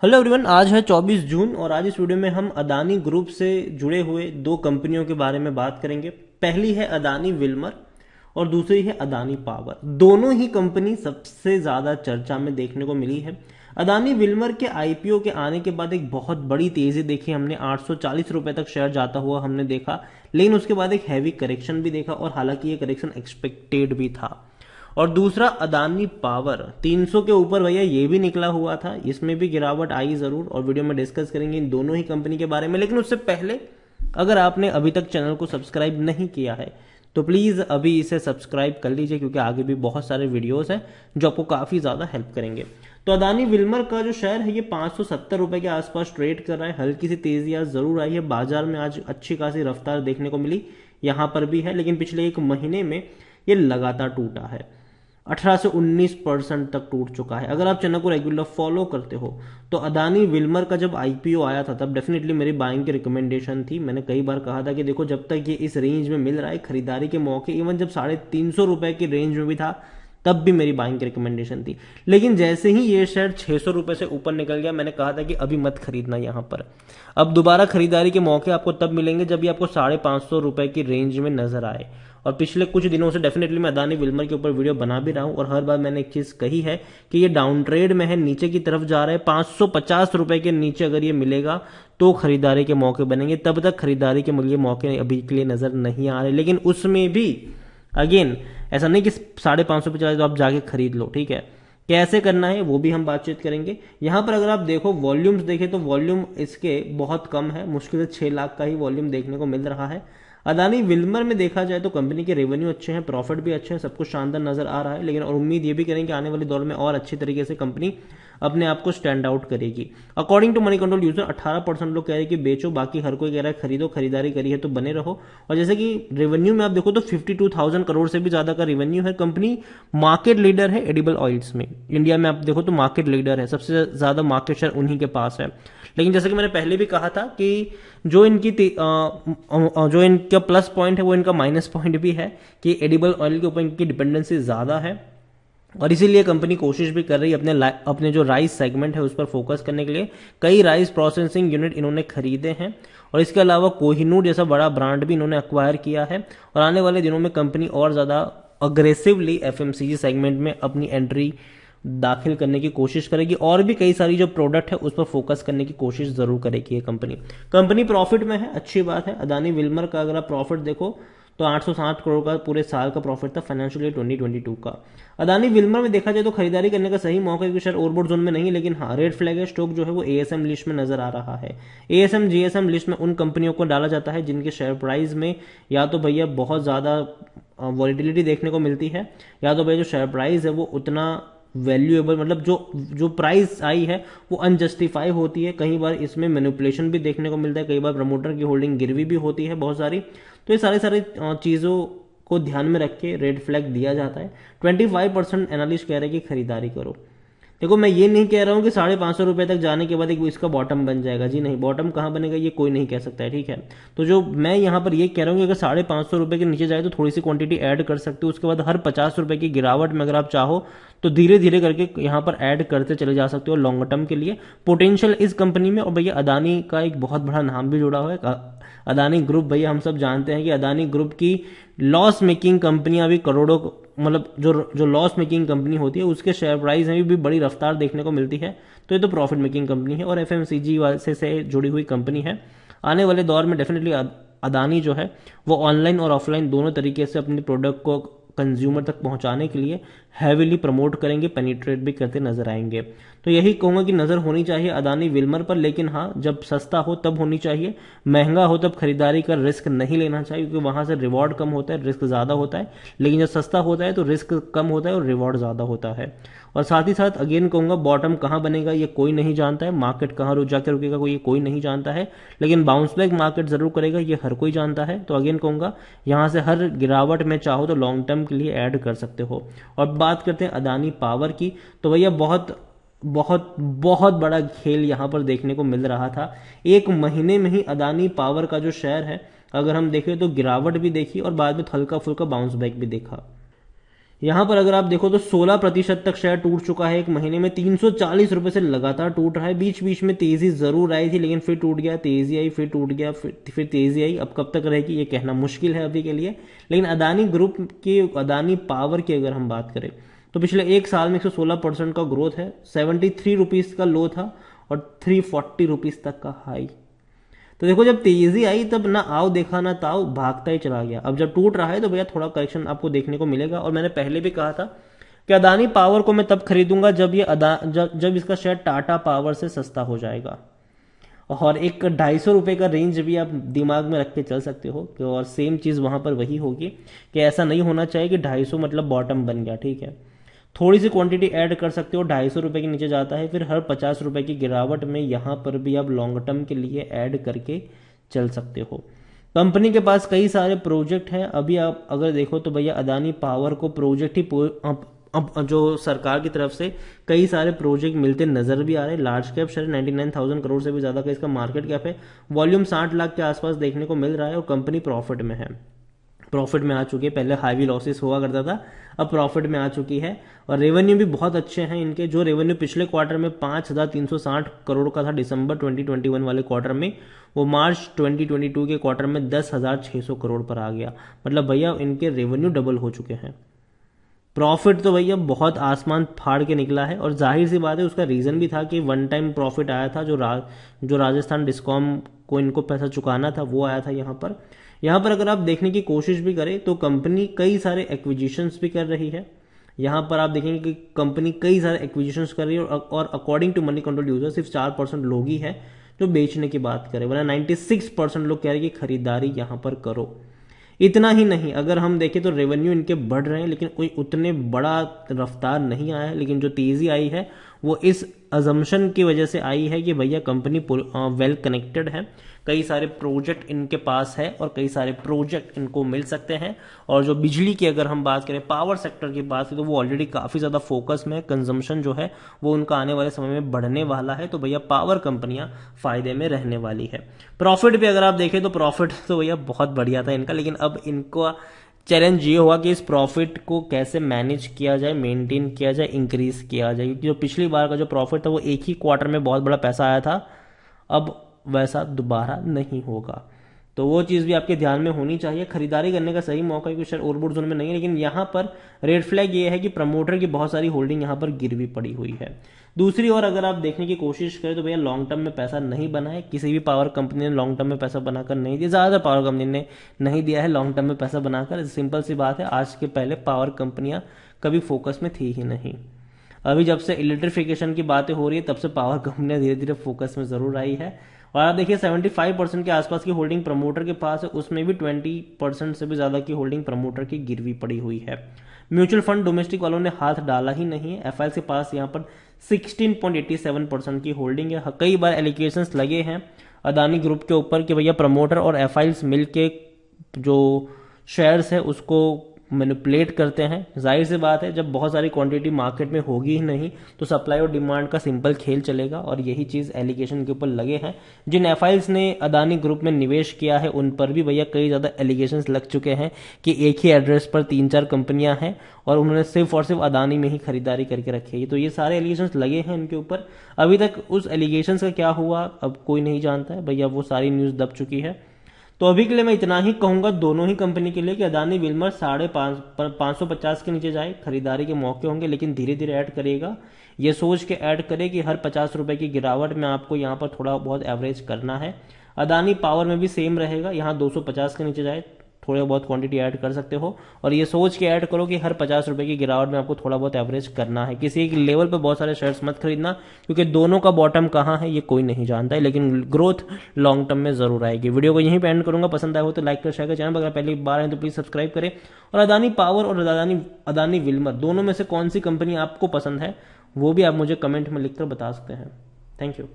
Hello everyone, आज है 24 जून और आज इस वीडियो में हम अदानी ग्रुप से जुड़े हुए दो कंपनियों के बारे में बात करेंगे। पहली है अदानी विल्मर और दूसरी है अदानी पावर। दोनों ही कंपनी सबसे ज्यादा चर्चा में देखने को मिली है। अदानी विल्मर के आईपीओ के आने के बाद एक बहुत बड़ी तेजी देखी हमने, 840 रुपए तक शेयर जाता हुआ हमने देखा, लेकिन उसके बाद एक हैवी करेक्शन भी देखा और हालांकि ये करेक्शन एक्सपेक्टेड भी था। और दूसरा अदानी पावर 300 के ऊपर भैया ये भी निकला हुआ था, इसमें भी गिरावट आई जरूर और वीडियो में डिस्कस करेंगे इन दोनों ही कंपनी के बारे में। लेकिन उससे पहले अगर आपने अभी तक चैनल को सब्सक्राइब नहीं किया है तो प्लीज अभी इसे सब्सक्राइब कर लीजिए, क्योंकि आगे भी बहुत सारे वीडियोस हैं जो आपको काफी ज्यादा हेल्प करेंगे। तो अदानी विल्मर का जो शेयर है ये 570 रुपए के आसपास ट्रेड कर रहा है। हल्की सी तेजी आज जरूर आई है, बाजार में आज अच्छी खासी रफ्तार देखने को मिली, यहां पर भी है, लेकिन पिछले एक महीने में ये लगातार टूटा है। 18 से 19% तक टूट चुका है। अगर आप चैनल को रेगुलर फॉलो करते हो तो अदानी विल्मर का जब आईपीओ आया था तब डेफिनेटली मेरी बाइंग की रिकमेंडेशन थी। मैंने कई बार कहा था कि देखो, जब तक ये इस रेंज में मिल रहा है खरीदारी के मौके, इवन जब 350 रुपए की रेंज में भी था तब भी मेरी बाइंग की रिकमेंडेशन थी। लेकिन जैसे ही ये शेयर 600 रुपए से ऊपर निकल गया, मैंने कहा था कि अभी मत खरीदना यहां पर। अब दोबारा खरीदारी के मौके आपको तब मिलेंगे जब ये आपको 550 रुपए की रेंज में नजर आए। और पिछले कुछ दिनों से डेफिनेटली मैं अदानी विल्मर के ऊपर वीडियो बना भी रहा हूं और हर बार मैंने एक चीज कही है कि ये डाउन ट्रेड में है, नीचे की तरफ जा रहा है। 550 रुपए के नीचे अगर ये मिलेगा तो खरीदारी के मौके बनेंगे, तब तक खरीदारी के लिए मौके अभी के लिए नजर नहीं आ रहे। लेकिन उसमें भी अगेन ऐसा नहीं कि 550 पे चला तो आप जाके खरीद लो, ठीक है। कैसे करना है वो भी हम बातचीत करेंगे। यहां पर अगर आप देखो वॉल्यूम्स देखें तो वॉल्यूम इसके बहुत कम है, मुश्किल से 6 लाख का ही वॉल्यूम देखने को मिल रहा है। अदानी विल्मर में देखा जाए तो कंपनी के रेवेन्यू अच्छे हैं, प्रॉफिट भी अच्छे हैं, सब कुछ शानदार नजर आ रहा है। लेकिन और उम्मीद ये भी करें कि आने वाले दौर में और अच्छी तरीके से कंपनी अपने आप को स्टैंड आउट करेगी। According to Moneycontrol user 18% लोग कह रहे हैं कि बेचो, बाकी हर कोई कह रहा है खरीदो, खरीदारी करी है तो बने रहो। और जैसे कि रेवेन्यू में आप देखो तो 52,000 करोड़ से भी ज्यादा का रेवेन्यू है। कंपनी मार्केट लीडर है एडिबल ऑयल्स में, इंडिया में आप देखो तो मार्केट लीडर है, सबसे ज्यादा मार्केट शेयर उन्हीं के पास है। लेकिन जैसे कि मैंने पहले भी कहा था कि जो इनका प्लस पॉइंट है वो इनका माइनस पॉइंट भी है कि एडिबल ऑयल के ऊपर इनकी डिपेंडेंसी ज्यादा है और इसीलिए कंपनी कोशिश भी कर रही है अपने जो राइस सेगमेंट है उस पर फोकस करने के लिए। कई राइस प्रोसेसिंग यूनिट इन्होंने खरीदे हैं और इसके अलावा कोहिनूर जैसा बड़ा ब्रांड भी इन्होंने अक्वायर किया है। और आने वाले दिनों में कंपनी और ज्यादा अग्रेसिवली एफएमसीजी सेगमेंट में अपनी एंट्री दाखिल करने की कोशिश करेगी और भी कई सारी जो प्रोडक्ट है उस पर फोकस करने की कोशिश जरूर करेगी ये कंपनी प्रॉफिट में है, अच्छी बात है। अदानी विल्मर का अगर आप प्रॉफिट देखो तो 860 करोड़ का पूरे साल का प्रॉफिट था फाइनेंशियल ईयर 2022 का। अदानी विल्मर में देखा जाए तो खरीदारी करने का सही मौका है, शेयर ओवरबॉट जोन में नहीं, लेकिन हाँ रेड फ्लैग है, स्टॉक जो है वो एएसएम लिस्ट में नजर आ रहा है। एएसएम जीएसएम लिस्ट में उन कंपनियों को डाला जाता है जिनके शेयर प्राइस में या तो भैया बहुत ज्यादा वॉलिटिलिटी देखने को मिलती है, या तो भैया जो शेयर प्राइस है वो उतना वैल्यूएबल, मतलब जो प्राइस आई है वो अनजस्टिफाई होती है। कई बार इसमें मैनिपुलेशन भी देखने को मिलता है, कई बार प्रमोटर की होल्डिंग गिरवी भी होती है बहुत सारी। तो ये सारे चीजों को ध्यान में रख के रेड फ्लैग दिया जाता है। 25% एनालिस्ट कह रहे हैं कि खरीदारी करो। देखो, मैं ये नहीं कह रहा हूं कि 550 रुपए तक जाने के बाद एक इसका बॉटम बन जाएगा, जी नहीं, बॉटम कहां बनेगा ये कोई नहीं कह सकता है, ठीक है। तो जो मैं यहां पर ये कह रहा हूं कि अगर 550 रुपए के नीचे जाए तो थोड़ी सी क्वांटिटी ऐड कर सकते हो। उसके बाद हर 50 रुपए की गिरावट में अगर आप चाहो तो धीरे धीरे करके यहां पर ऐड करते चले जा सकते हो। लॉन्ग टर्म के लिए पोटेंशियल इस कंपनी में, और भैया अदानी का एक बहुत बड़ा नाम भी जुड़ा हुआ है, अदानी ग्रुप। भैया हम सब जानते हैं कि अदानी ग्रुप की लॉस मेकिंग कंपनियां भी करोड़ों, मतलब जो लॉस मेकिंग कंपनी होती है उसके शेयर प्राइस में भी बड़ी रफ्तार देखने को मिलती है। तो ये तो प्रॉफिट मेकिंग कंपनी है और एफएमसीजी से जुड़ी हुई कंपनी है। आने वाले दौर में डेफिनेटली अदानी जो है वो ऑनलाइन और ऑफलाइन दोनों तरीके से अपने प्रोडक्ट को कंज्यूमर तक पहुंचाने के लिए हैवीली प्रमोट करेंगे, पेनिट्रेट भी करते नजर आएंगे। तो यही कहूंगा कि नजर होनी चाहिए अदानी विल्मर पर, लेकिन हाँ जब सस्ता हो तब होनी चाहिए, महंगा हो तब खरीदारी का रिस्क नहीं लेना चाहिए, क्योंकि वहां से रिवॉर्ड कम होता है, रिस्क ज्यादा होता है। लेकिन जब सस्ता होता है तो रिस्क कम होता है और रिवॉर्ड ज्यादा होता है। और साथ ही साथ अगेन कहूंगा बॉटम कहां बनेगा ये कोई नहीं जानता है, मार्केट कहां रुक जाकर रुकेगा ये कोई नहीं जानता है, लेकिन बाउंस बैक मार्केट जरूर करेगा ये हर कोई जानता है। तो अगेन कहूंगा यहां से हर गिरावट में चाहो तो लॉन्ग टर्म के लिए ऐड कर सकते हो। और बात करते हैं अदानी पावर की, तो भैया बहुत बहुत बहुत बड़ा खेल यहां पर देखने को मिल रहा था। एक महीने में ही अदानी पावर का जो शेयर है अगर हम देखें तो गिरावट भी देखी और बाद में हल्का फुल्का बाउंस बैक भी देखा। यहां पर अगर आप देखो तो 16% तक शेयर टूट चुका है एक महीने में, 340 रुपए से लगातार टूट रहा है। बीच बीच में तेजी जरूर आई थी, लेकिन फिर टूट गया, तेजी आई, फिर टूट गया, फिर तेजी आई। अब कब तक रहेगी ये कहना मुश्किल है अभी के लिए। लेकिन अदानी ग्रुप की, अदानी पावर की अगर हम बात करें तो पिछले एक साल में 116% का ग्रोथ है। 73 रुपीज का लो था और 340 रुपीज तक का हाई। तो देखो जब तेजी आई तब ना आओ देखा ना ताओ, भागता ही चला गया। अब जब टूट रहा है तो भैया थोड़ा करेक्शन आपको देखने को मिलेगा। और मैंने पहले भी कहा था कि अदानी पावर को मैं तब खरीदूंगा जब ये जब इसका शेयर टाटा पावर से सस्ता हो जाएगा। और एक 250 रुपए का रेंज भी आप दिमाग में रख के चल सकते हो कि, और सेम चीज वहां पर वही होगी कि ऐसा नहीं होना चाहिए कि 250 मतलब बॉटम बन गया, ठीक है। थोड़ी सी क्वांटिटी ऐड कर सकते हो, 250 रुपए के नीचे जाता है, फिर हर 50 रुपए की गिरावट में यहां पर भी आप लॉन्ग टर्म के लिए ऐड करके चल सकते हो। कंपनी के पास कई सारे प्रोजेक्ट हैं। अभी आप अगर देखो तो भैया अदानी पावर को प्रोजेक्ट ही अब जो सरकार की तरफ से कई सारे प्रोजेक्ट मिलते नजर भी आ रहे हैं। लार्ज कैप शेयर 99,000 करोड़ से भी ज्यादा का इसका मार्केट कैप है। वॉल्यूम 60 लाख के आसपास देखने को मिल रहा है और कंपनी प्रॉफिट में है, प्रॉफिट में आ चुकी है। पहले हाईवी लॉसेस हुआ करता था, अब प्रॉफिट में आ चुकी है। और रेवेन्यू भी बहुत अच्छे हैं इनके। जो रेवेन्यू पिछले क्वार्टर में 5,360 करोड़ का था दिसंबर 2021 वाले क्वार्टर में, वो मार्च 2022 के क्वार्टर में 10,600 करोड़ पर आ गया। मतलब भैया इनके रेवेन्यू डबल हो चुके हैं। प्रॉफिट तो भैया बहुत आसमान फाड़ के निकला है। और जाहिर सी बात है उसका रीजन भी था कि वन टाइम प्रॉफिट आया था, जो राजस्थान डिस्कॉम को इनको पैसा चुकाना था वो आया था यहाँ पर अगर आप देखने की कोशिश भी करें तो कंपनी कई सारे एक्विजिशंस भी कर रही है। यहाँ पर आप देखेंगे कि कंपनी कई सारे एक्विजिशंस कर रही है और according to Moneycontrol user सिर्फ 4% लोग ही है जो बेचने की बात करें, वरना 96% लोग कह रहे हैं कि खरीदारी यहां पर करो। इतना ही नहीं, अगर हम देखें तो रेवेन्यू इनके बढ़ रहे हैं लेकिन कोई उतने बड़ा रफ्तार नहीं आया है। लेकिन जो तेजी आई है वो इस अजम्पशन की वजह से आई है कि भैया कंपनी वेल कनेक्टेड है, कई सारे प्रोजेक्ट इनके पास है और कई सारे प्रोजेक्ट इनको मिल सकते हैं। और जो बिजली की अगर हम बात करें, पावर सेक्टर की बात करें, तो वो ऑलरेडी काफी ज्यादा फोकस में, कंजम्पशन जो है वो उनका आने वाले समय में बढ़ने वाला है। तो भैया पावर कंपनियां फायदे में रहने वाली है। प्रॉफिट भी अगर आप देखें तो प्रॉफिट तो भैया बहुत बढ़िया था इनका, लेकिन अब इनको चैलेंज ये होगा कि इस प्रॉफिट को कैसे मैनेज किया जाए, मेंटेन किया जाए, इंक्रीज किया जाए। क्योंकि जो पिछली बार का जो प्रॉफिट था वो एक ही क्वार्टर में बहुत बड़ा पैसा आया था, अब वैसा दोबारा नहीं होगा। तो वो चीज भी आपके ध्यान में होनी चाहिए। खरीदारी करने का सही मौका क्योंकि शेयर ओवरबॉट जोन में नहीं है। लेकिन यहां पर रेड फ्लैग ये है कि प्रमोटर की बहुत सारी होल्डिंग यहां पर गिरवी पड़ी हुई है। दूसरी ओर अगर आप देखने की कोशिश करें तो भैया लॉन्ग टर्म में पैसा नहीं बना है, किसी भी पावर कंपनी ने लॉन्ग टर्म में पैसा बनाकर नहीं दिया, ज्यादातर पावर कंपनी ने नहीं दिया है लॉन्ग टर्म में पैसा बनाकर। सिंपल सी बात है, आज के पहले पावर कंपनियां कभी फोकस में थी ही नहीं। अभी जब से इलेक्ट्रिफिकेशन की बातें हो रही है तब से पावर कंपनियां धीरे धीरे फोकस में जरूर आई है। और आप देखिए 75% के आसपास की होल्डिंग प्रमोटर के पास है, उसमें भी 20% से भी ज्यादा की होल्डिंग प्रमोटर की गिरवी पड़ी हुई है। म्यूचुअल फंड डोमेस्टिक वालों ने हाथ डाला ही नहीं है। एफआईएल के पास यहाँ पर 16.87% की होल्डिंग है। कई बार एलिगेशंस लगे हैं अदानी ग्रुप के ऊपर कि भैया प्रमोटर और एफआईएल मिलके जो शेयर्स है उसको मैनिपुलेट करते हैं। जाहिर सी बात है जब बहुत सारी क्वांटिटी मार्केट में होगी ही नहीं तो सप्लाई और डिमांड का सिंपल खेल चलेगा। और यही चीज एलिगेशन के ऊपर लगे हैं। जिन एफआईएल्स ने अदानी ग्रुप में निवेश किया है उन पर भी भैया कई ज्यादा एलिगेशंस लग चुके हैं कि एक ही एड्रेस पर 3-4 कंपनियां हैं और उन्होंने सिर्फ और सिर्फ अदानी में ही खरीदारी करके रखी है। तो ये सारे एलिगेशंस लगे हैं इनके ऊपर। अभी तक उस एलिगेशंस का क्या हुआ अब कोई नहीं जानता है भैया, वो सारी न्यूज दब चुकी है। तो अभी के लिए मैं इतना ही कहूंगा दोनों ही कंपनी के लिए कि अदानी विल्मर 550 के नीचे जाए, खरीदारी के मौके होंगे, लेकिन धीरे धीरे ऐड करिएगा। ये सोच के ऐड करें कि हर 50 रुपए की गिरावट में आपको यहाँ पर थोड़ा बहुत एवरेज करना है। अदानी पावर में भी सेम रहेगा, यहाँ 250 के नीचे जाए थोड़ा बहुत क्वांटिटी ऐड कर सकते हो। और ये सोच के ऐड करो कि हर 50 रुपए की गिरावट में आपको थोड़ा बहुत एवरेज करना है। किसी एक लेवल पर बहुत सारे शेयर्स मत खरीदना क्योंकि दोनों का बॉटम कहाँ है ये कोई नहीं जानता है, लेकिन ग्रोथ लॉन्ग टर्म में जरूर आएगी। वीडियो को यहीं पे एंड करूंगा। पसंद आया हो तो लाइक कर, शेयर कर, चैनल पर अगर पहली बार है तो प्लीज सब्सक्राइब करें। और अदानी पावर और अदानी विल्मर दोनों में से कौन सी कंपनी आपको पसंद है वो भी आप मुझे कमेंट में लिखकर बता सकते हैं। Thank you.